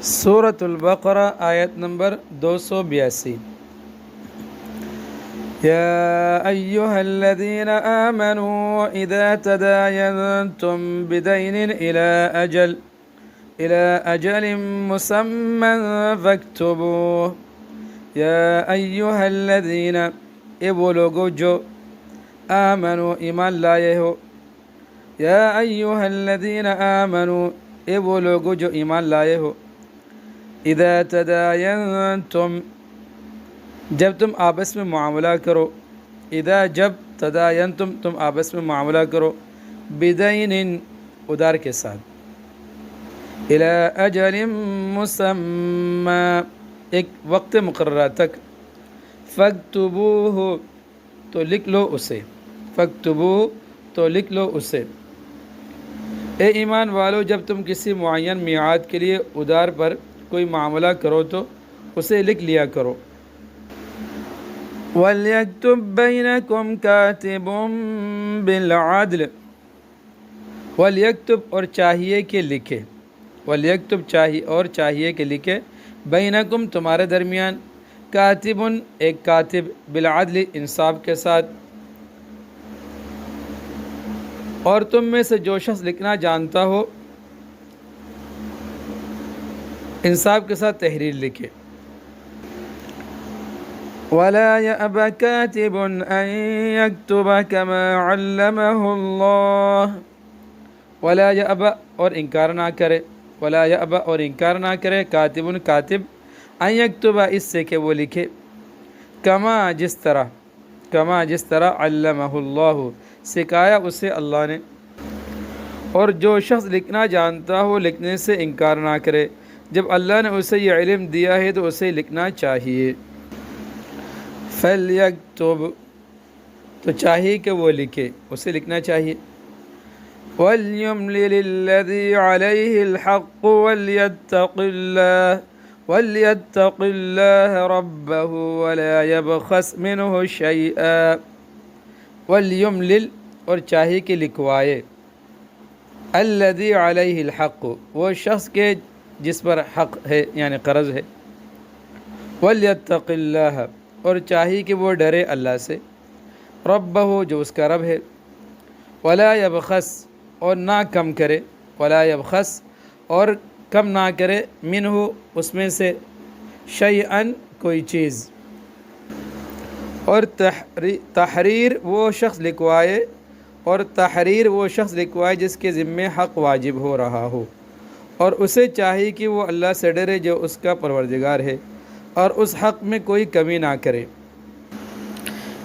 سورة البقرہ آیت نمبر 282۔ یا ایہا الذین آمنوا اذا تداینتم بدین الى اجل مسمى فاکتبوه۔ یا ایہا الذین، اے وہ لوگو جو آمنوا ایمان لائے ہو، یا ایہا الذین آمنوا، اے وہ لوگو جو ایمان لائے ہو، اذا تداینتم، جب تم آپس میں معاملہ کرو، اذا جب تداینتم تم آپس میں معاملہ کرو، بدین ادار کے ساتھ، الی اجل مسمی ایک وقت مقررہ تک، فاکتبوہ تو لکھ لو اسے، فاکتبوہ تو لکھ لو اسے۔ اے ایمان والو، جب تم کسی معین میعاد کے لیے ادار پر کوئی معاملہ کرو تو اسے لکھ لیا کرو۔ وَلْيَكْتُبْ بَيْنَكُمْ كَاتِبٌ بِالْعَدْلِ، وَلْيَكْتُبْ اور چاہیے کہ لکھے، وَلْيَكْتُبْ چاہیے اور چاہیے کہ لکھے، بینکم تمہارے درمیان، کاتبٌ ایک کاتب، بالعدل انصاف کے ساتھ، اور تم میں سے جو شخص لکھنا جانتا ہو انصاف کے ساتھ تحریر لکھے۔ وَلَا يَأْبَ كَاتِبٌ أَن يَكْتُبَ كَمَا عَلَّمَهُ اللَّهُ، وَلَا يَأْبَ اور انکار نہ کرے، وَلَا يَأْبَ اور انکار نہ کرے، کاتب کاتب، أن يكتب اس سے کہ وہ لکھے، کما جس طرح، کما جس طرح علمہ اللہ سکھایا اسے اللہ نے، اور جو شخص لکھنا جانتا ہو لکھنے سے انکار نہ کرے، جب اللہ نے اسے یہ علم دیا ہے تو اسے لکھنا چاہیے۔ فَلْيَكْتُبْ تو چاہیے کہ وہ لکھے، اسے لکھنا چاہیے۔ وَلْيُمْلِلِ الَّذِي عَلَيْهِ الْحَقُّ وَلْيَتَّقِ اللَّهَ رَبَّهُ وَلَا يَبْخَسْ مِنْهُ شَيْئًا، وَلْيُمْلِلْ اور چاہیے کہ لکھوائے، الَّذِي عَلَيْهِ الْحَقُّ وہ شخص کے جس پر حق ہے یعنی قرض ہے، وَلْيَتَّقِ اللَّهَ اور چاہیے کہ وہ ڈرے اللہ سے، ربہ جو اس کا رب ہے، ولا یبخس اور نہ کم کرے، ولا یبخس اور کم نہ کرے، منہ اس میں سے، شیئن کوئی چیز، اور تحریر وہ شخص لکھوائے، اور تحریر وہ شخص لکھوائے جس کے ذمے حق واجب ہو رہا ہو، اور اسے چاہیے کہ وہ اللہ سے ڈرے جو اس کا پروردگار ہے، اور اس حق میں کوئی کمی نہ کرے۔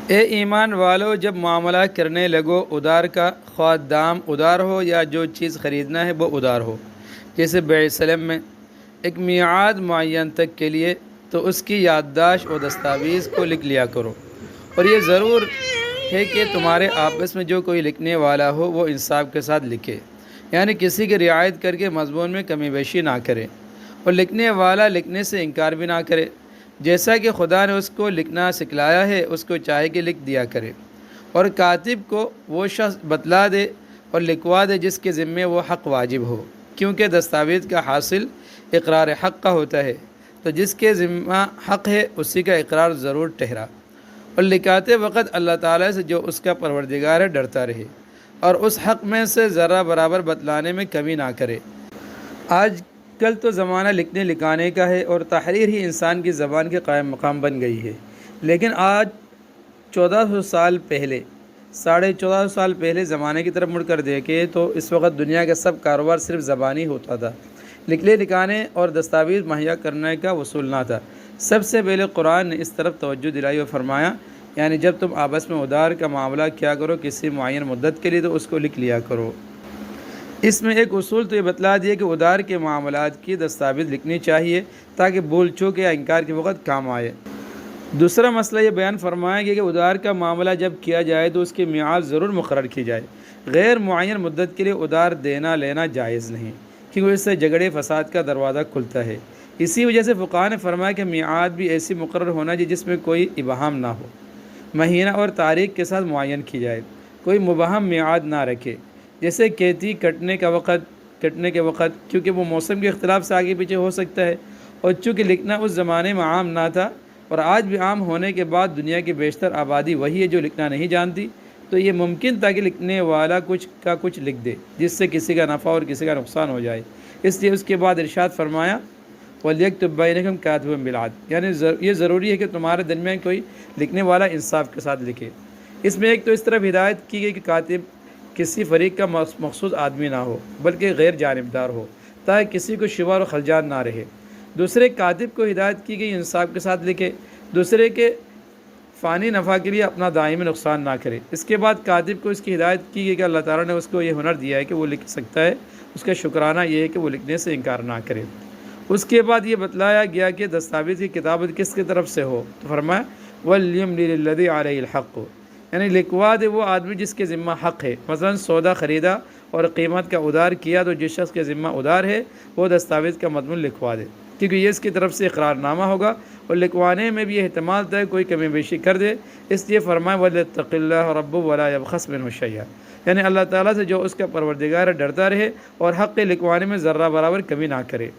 اے ایمان والو، جب معاملہ کرنے لگو ادار کا، خواہ دام ادار ہو یا جو چیز خریدنا ہے وہ ادار ہو، جیسے بیع سلم میں ایک میعاد معین تک کے لیے، تو اس کی یادداشت و دستاویز کو لکھ لیا کرو، اور یہ ضرور ہے کہ تمہارے آپس میں جو کوئی لکھنے والا ہو وہ انصاف کے ساتھ لکھے، یعنی کسی کی رعایت کر کے مضمون میں کمی بیشی نہ کرے، اور لکھنے والا لکھنے سے انکار بھی نہ کرے، جیسا کہ خدا نے اس کو لکھنا سکھلایا ہے اس کو چاہے کہ لکھ دیا کرے، اور کاتب کو وہ شخص بتلا دے اور لکھوا دے جس کے ذمے وہ حق واجب ہو، کیونکہ دستاویز کا حاصل اقرار حق کا ہوتا ہے، تو جس کے ذمہ حق ہے اسی کا اقرار ضرور ٹھہرا، اور لکھاتے وقت اللہ تعالیٰ سے جو اس کا پروردگار ہے ڈرتا رہے، اور اس حق میں سے ذرہ برابر بتلانے میں کمی نہ کرے۔ آج کل تو زمانہ لکھنے لکھانے کا ہے، اور تحریر ہی انسان کی زبان کے قائم مقام بن گئی ہے، لیکن آج 1400 سال پہلے، 1450 سال پہلے زمانے کی طرف مڑ کر دیکھیں تو اس وقت دنیا کا سب کاروبار صرف زبانی ہوتا تھا، لکھنے لکھانے اور دستاویز مہیا کرنے کا وصول نہ تھا۔ سب سے پہلے قرآن نے اس طرف توجہ دلائی اور فرمایا، یعنی جب تم آپس میں ادار کا معاملہ کیا کرو کسی معین مدت کے لیے تو اس کو لکھ لیا کرو۔ اس میں ایک اصول تو یہ بتلا دیا کہ ادار کے معاملات کی دستاویز لکھنی چاہیے تاکہ بول چوک یا انکار کے وقت کام آئے۔ دوسرا مسئلہ یہ بیان فرمایا گیا کہ ادار کا معاملہ جب کیا جائے تو اس کی میعاد ضرور مقرر کی جائے، غیر معین مدت کے لیے ادار دینا لینا جائز نہیں، کیونکہ اس سے جھگڑے فساد کا دروازہ کھلتا ہے۔ اسی وجہ سے فقہاء نے فرمایا کہ میعاد بھی ایسی مقرر ہونا چاہیے جس میں کوئی ابہام نہ ہو، مہینہ اور تاریخ کے ساتھ معین کی جائے، کوئی مبہم میعاد نہ رکھے، جیسے کھیتی کٹنے کا وقت، کٹنے کے وقت، کیونکہ وہ موسم کے اختلاف سے آگے پیچھے ہو سکتا ہے، اور چونکہ لکھنا اس زمانے میں عام نہ تھا اور آج بھی عام ہونے کے بعد دنیا کی بیشتر آبادی وہی ہے جو لکھنا نہیں جانتی، تو یہ ممکن تھا کہ لکھنے والا کچھ لکھ دے جس سے کسی کا نفع اور کسی کا نقصان ہو جائے۔ اس لیے اس کے بعد ارشاد فرمایا وَلْيَكْتُبْ بَيْنَكُمْ كَاتِبٌ بِالْعَدْلِ، یعنی یہ ضروری ہے کہ تمہارے درمیان کوئی لکھنے والا انصاف کے ساتھ لکھے۔ اس میں ایک تو اس طرف ہدایت کی گئی کہ کاتب کسی فریق کا مخصوص آدمی نہ ہو بلکہ غیر جانبدار ہو تاکہ کسی کو شبہ اور خلجان نہ رہے۔ دوسرے کاتب کو ہدایت کی گئی انصاف کے ساتھ لکھے، دوسرے کے فانی نفع کے لیے اپنا دائمی نقصان نہ کرے۔ اس کے بعد کاتب کو اس کی ہدایت کی گئی کہ اللہ تعالیٰ نے اس کو یہ ہنر دیا ہے کہ وہ لکھ سکتا ہے، اس کا شکرانہ یہ ہے کہ وہ لکھنے سے انکار نہ کرے۔ اس کے بعد یہ بتلایا گیا کہ دستاویز کی کتابت کس کی طرف سے ہو، تو فرمایا وَلْيُمْلِلِ الَّذِي عَلَيْهِ الْحَقُّ، یعنی لکھوا دے وہ آدمی جس کے ذمہ حق ہے، مثلا سودا خریدا اور قیمت کا ادار کیا تو جس شخص کے ذمہ ادار ہے وہ دستاویز کا مضمون لکھوا دے، کیونکہ یہ اس کی طرف سے اقرار نامہ ہوگا اور لکھوانے میں بھی یہ احتمال تھا کوئی کمی بیشی کر دے، اس لیے فرمایا وَلْيَتَّقِ اللَّهَ رَبَّهُ وَلَا يَبْخَسْ مِنْهُ شَيْئًا، یعنی اللہ تعالیٰ سے جو اس کا پروردگار ہے ڈرتا رہے اور حق لکھوانے میں ذرہ برابر کمی نہ کرے۔